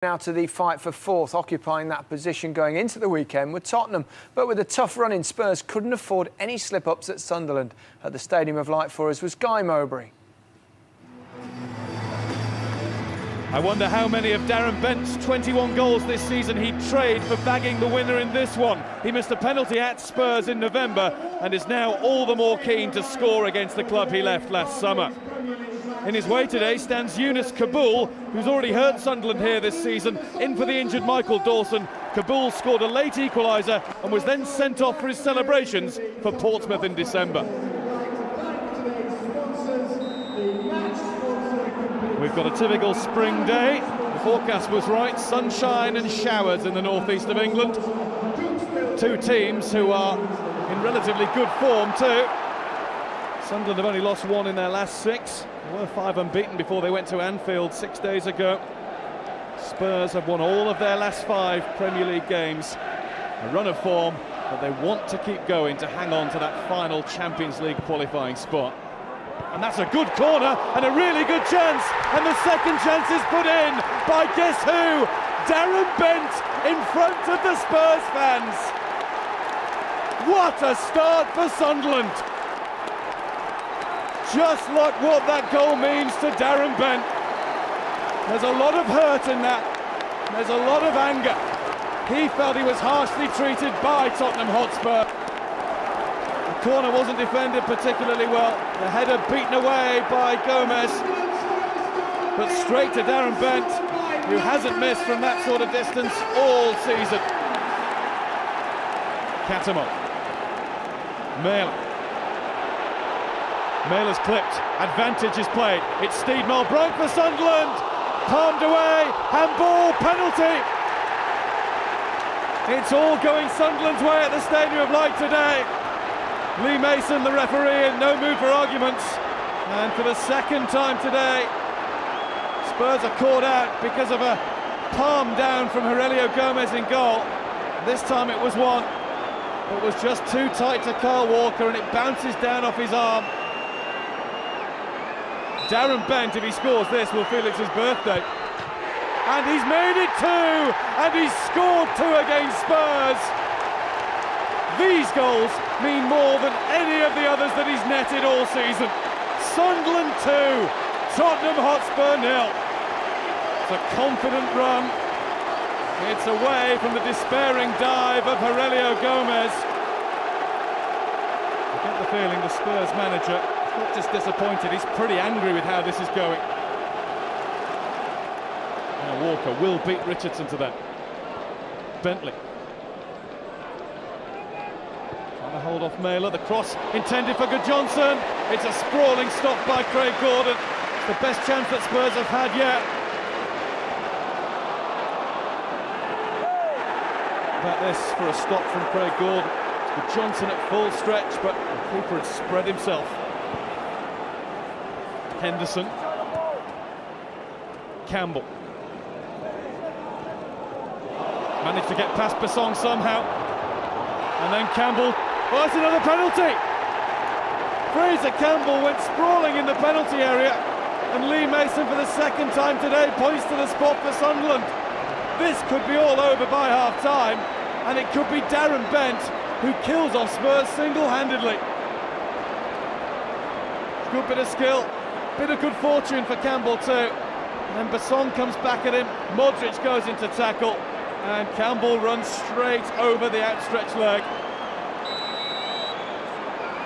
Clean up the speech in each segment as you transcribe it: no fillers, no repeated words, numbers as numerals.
Now to the fight for fourth, occupying that position going into the weekend with Tottenham. But with a tough run in, Spurs couldn't afford any slip-ups at Sunderland. At the Stadium of Light for us was Guy Mowbray. I wonder how many of Darren Bent's 21 goals this season he'd trade for bagging the winner in this one. He missed a penalty at Spurs in November and is now all the more keen to score against the club he left last summer. In his way today stands Yunus Kabul, who's already hurt Sunderland here this season, in for the injured Michael Dawson. Kabul scored a late equaliser and was then sent off for his celebrations for Portsmouth in December. We've got a typical spring day. The forecast was right, sunshine and showers in the northeast of England. Two teams who are in relatively good form too. Sunderland have only lost one in their last six. They were 5 unbeaten before they went to Anfield 6 days ago. Spurs have won all of their last 5 Premier League games. A run of form, but they want to keep going to hang on to that final Champions League qualifying spot. And that's a good corner and a really good chance. And the second chance is put in by guess who? Darren Bent in front of the Spurs fans. What a start for Sunderland. Just like what that goal means to Darren Bent. There's a lot of hurt in that. There's a lot of anger. He felt he was harshly treated by Tottenham Hotspur. The corner wasn't defended particularly well. The header beaten away by Gomez. But straight to Darren Bent, who hasn't missed from that sort of distance all season. Catamo. Mailer's clipped, advantage is played. It's Steedman, broke for Sunderland, palmed away, handball, penalty. It's all going Sunderland's way at the Stadium of Light today. Lee Mason, the referee, in no mood for arguments. And for the second time today, Spurs are caught out because of a palm down from Aurelio Gomez in goal. This time it was one. It was just too tight to Kyle Walker and it bounces down off his arm. Darren Bent, if he scores this, will feel it's his birthday. And he's made it 2, and he's scored 2 against Spurs. These goals mean more than any of the others that he's netted all season. Sunderland 2, Tottenham Hotspur 0. It's a confident run. It's away from the despairing dive of Aurelio Gomez. I get the feeling the Spurs manager is not just disappointed, he's pretty angry with how this is going. Now Walker will beat Richardson to that. Bentley. Trying to hold off Mailer, the cross intended for Johnson. It's a sprawling stop by Craig Gordon. It's the best chance that Spurs have had yet. About this for a stop from Craig Gordon. It's Johnson at full stretch, but the keeper had spread himself. Henderson. Campbell. Managed to get past Besson somehow. And then Campbell. Oh, that's another penalty! Fraser Campbell went sprawling in the penalty area. And Lee Mason, for the second time today, points to the spot for Sunderland. This could be all over by half-time, and it could be Darren Bent who kills off Spurs single-handedly. Good bit of skill, bit of good fortune for Campbell too. And then Besson comes back at him, Modric goes into tackle, and Campbell runs straight over the outstretched leg.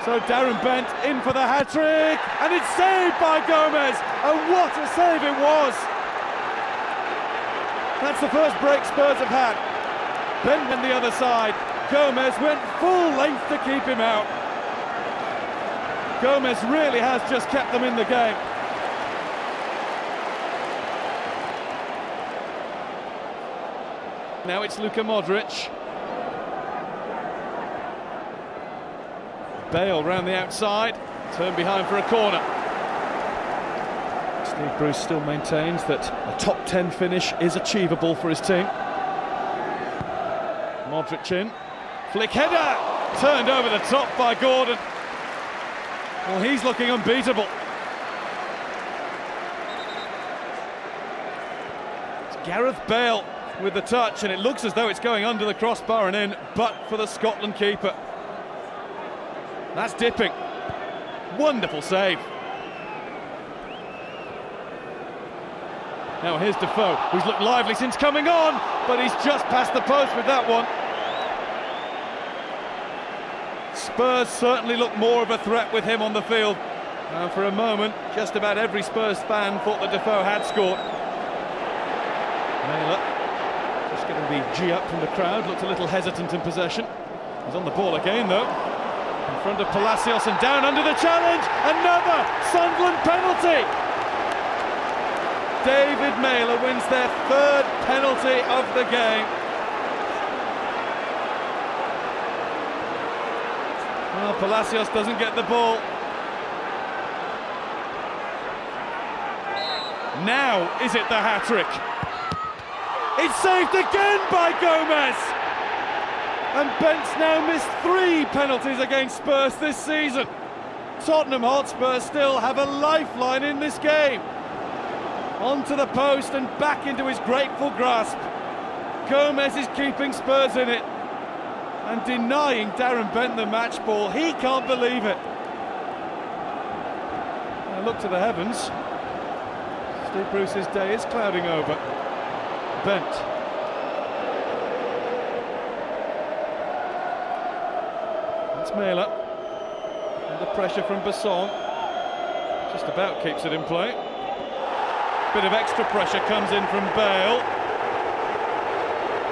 So Darren Bent in for the hat-trick, and it's saved by Gomez, and what a save it was! That's the first break Spurs have had. Bent on the other side. Gomez went full length to keep him out. Gomez really has just kept them in the game. Now it's Luka Modric. Bale round the outside. Turn behind for a corner. Steve Bruce still maintains that a top 10 finish is achievable for his team. Modric in, flick header, turned over the top by Gordon. Well, he's looking unbeatable. Gareth Bale with the touch, and it looks as though it's going under the crossbar and in, but for the Scotland keeper. That's dipping. Wonderful save. Now here's Defoe, who's looked lively since coming on, but he's just past the post with that one. Spurs certainly look more of a threat with him on the field. And for a moment, just about every Spurs fan thought that Defoe had scored. Naylor, just getting the G up from the crowd, looked a little hesitant in possession. He's on the ball again though. In front of Palacios and down under the challenge. Another Sunderland penalty. David Naylor wins their third penalty of the game. Well, Palacios doesn't get the ball. Now is it the hat-trick? It's saved again by Gomez! And Bent's now missed 3 penalties against Spurs this season. Tottenham Hotspur still have a lifeline in this game. Onto the post and back into his grateful grasp. Gomez is keeping Spurs in it and denying Darren Bent the match ball. He can't believe it. Now look to the heavens. Steve Bruce's day is clouding over. Bent. That's Naylor. Under pressure from Besson. Just about keeps it in play. Bit of extra pressure comes in from Bale.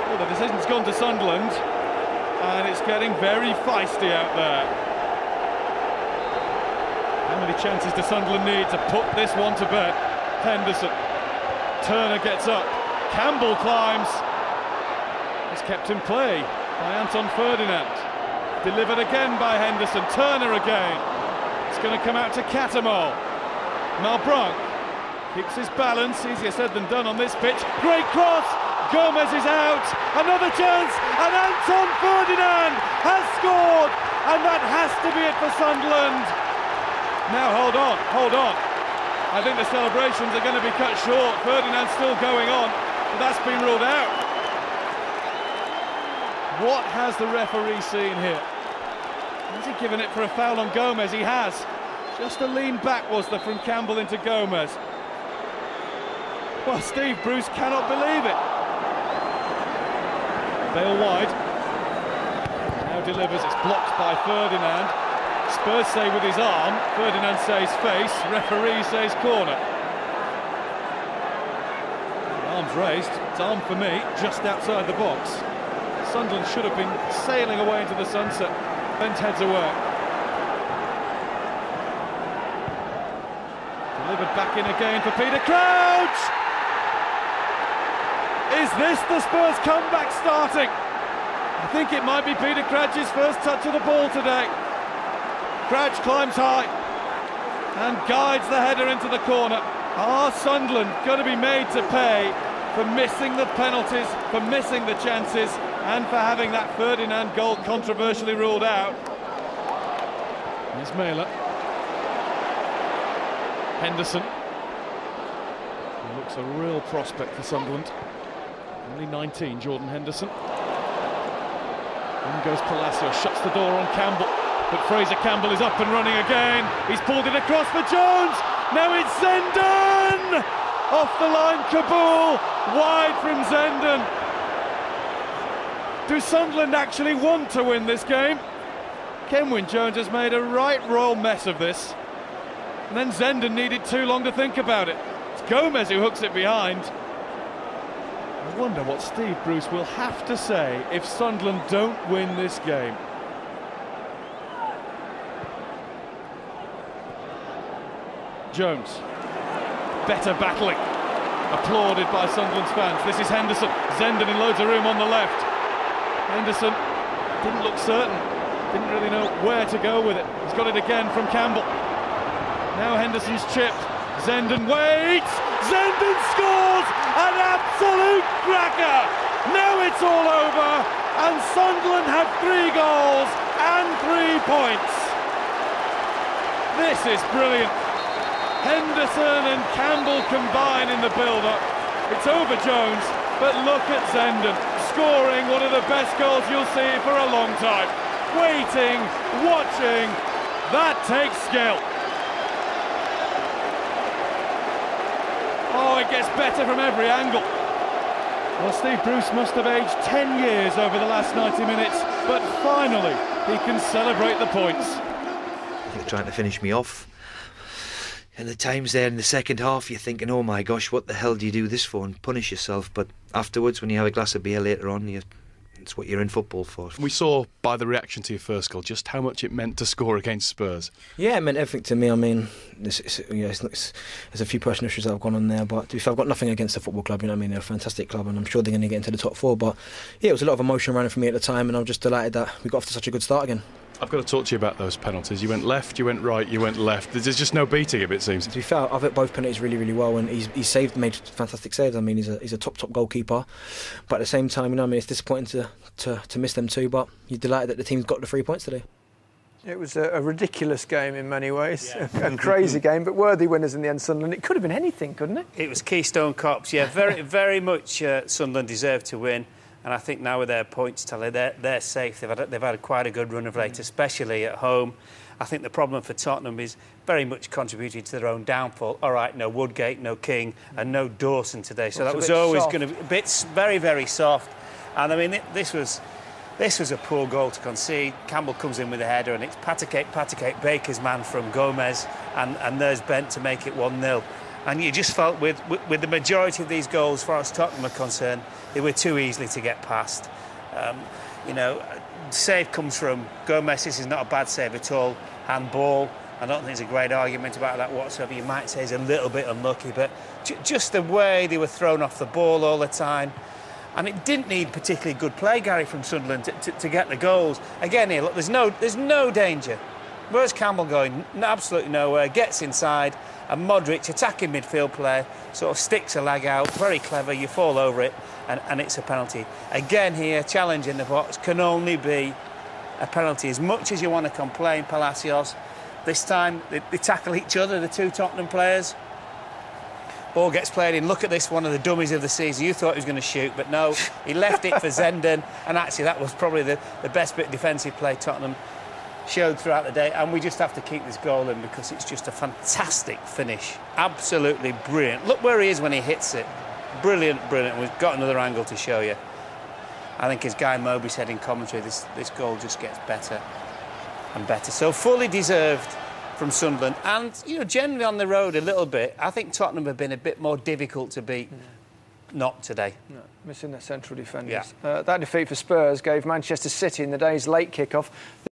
Well, the decision's gone to Sunderland, and it's getting very feisty out there. How many chances does Sunderland need to put this one to bed? Henderson. Turner gets up. Campbell climbs. It's kept in play by Anton Ferdinand. Delivered again by Henderson. Turner again. It's going to come out to Catamol. Malbranc keeps his balance. Easier said than done on this pitch. Great cross. Gomez is out. Another chance. And Anton Ferdinand has scored. And that has to be it for Sunderland. Now hold on, hold on. I think the celebrations are going to be cut short. Ferdinand's still going on, but that's been ruled out. What has the referee seen here? Has he given it for a foul on Gomez? He has. Just a lean back was there from Campbell into Gomez. Well, Steve Bruce cannot believe it. Bale wide. Now delivers, it's blocked by Ferdinand. Spurs say with his arm, Ferdinand says face, referee says corner. Arms raised, it's arm for me, just outside the box. Sunderland should have been sailing away into the sunset. Bent heads away. Delivered back in again for Peter Crouch! Is this the Spurs comeback starting? I think it might be Peter Crouch's first touch of the ball today. Crouch climbs high and guides the header into the corner. Are Sunderland going to be made to pay for missing the penalties, for missing the chances, and for having that Ferdinand goal controversially ruled out? Here's Naylor. Henderson. He looks a real prospect for Sunderland. Only 19, Jordan Henderson. In goes Palacios, shuts the door on Campbell. But Fraser Campbell is up and running again. He's pulled it across for Jones. Now it's Zenden! Off the line, Kabul. Wide from Zenden. Do Sunderland actually want to win this game? Kenwyne Jones has made a right royal mess of this. And then Zenden needed too long to think about it. It's Gomez who hooks it behind. I wonder what Steve Bruce will have to say if Sunderland don't win this game. Jones, better battling, applauded by Sunderland's fans. This is Henderson, Zenden in loads of room on the left. Henderson didn't look certain, didn't really know where to go with it. He's got it again from Campbell. Now Henderson's chipped, Zenden waits, Zenden scores, an absolute cracker! Now it's all over, and Sunderland have 3 goals and 3 points. This is brilliant. Henderson and Campbell combine in the build-up. It's over Jones, but look at Zenden, scoring one of the best goals you'll see for a long time. Waiting, watching, that takes skill. Oh, it gets better from every angle. Well, Steve Bruce must have aged 10 years over the last 90 minutes, but finally he can celebrate the points. They're trying to finish me off. And the times there in the second half, you're thinking, oh my gosh, what the hell do you do this for, and punish yourself? But afterwards, when you have a glass of beer later on, it's what you're in football for. We saw by the reaction to your first goal just how much it meant to score against Spurs. Yeah, it meant everything to me. I mean, there's a few personal issues that have gone on there, but to be fair, I've got nothing against the football club. You know what I mean? They're a fantastic club, and I'm sure they're going to get into the top four. But yeah, it was a lot of emotion running for me at the time, and I'm just delighted that we got off to such a good start again. I've got to talk to you about those penalties. You went left, you went right, you went left. There's just no beating him, it seems. To be fair, I've hit both penalties really, really well, and he's made fantastic saves. I mean, he's a top goalkeeper, but at the same time, you know, I mean, it's disappointing to miss them too. But you're delighted that the team's got the 3 points today. It was a ridiculous game in many ways, a crazy game, but worthy winners in the end. Sunderland. It could have been anything, couldn't it? It was Keystone Cops. Yeah, very much. Sunderland deserved to win. And I think now with their points tally, they're safe. They've had quite a good run of late, especially at home. I think the problem for Tottenham is very much contributed to their own downfall. All right, no Woodgate, no King, and no Dawson today. So that was always going to be a bit very, very soft. And I mean, this was a poor goal to concede. Campbell comes in with a header, and it's Patakate Baker's man from Gomez, and there's Bent to make it 1-0. And you just felt with the majority of these goals, as far as Tottenham are concerned, they were too easily to get past. You know, save comes from Gomez. This is not a bad save at all. Handball. I don't think there's a great argument about that whatsoever. You might say he's a little bit unlucky, but just the way they were thrown off the ball all the time. And it didn't need particularly good play, Gary, from Sunderland to get the goals. Again here, look, there's no danger. Where's Campbell going? Absolutely nowhere. Gets inside, and Modric, attacking midfield player, sort of sticks a leg out. Very clever. You fall over it, and it's a penalty. Again here, challenge in the box can only be a penalty. As much as you want to complain, Palacios, this time they tackle each other, the two Tottenham players. Ball gets played in. Look at this, one of the dummies of the season. You thought he was going to shoot, but no, he left it for Zenden, and actually that was probably the best bit of defensive play Tottenham showed throughout the day, and we just have to keep this goal in because it's just a fantastic finish. Absolutely brilliant. Look where he is when he hits it. Brilliant. We've got another angle to show you. I think as Guy Moby said in commentary, this goal just gets better and better. So fully deserved from Sunderland, and you know, generally on the road a little bit. I think Tottenham have been a bit more difficult to beat. Not today. No, missing their central defenders. Yeah. That defeat for Spurs gave Manchester City in the day's late kick-off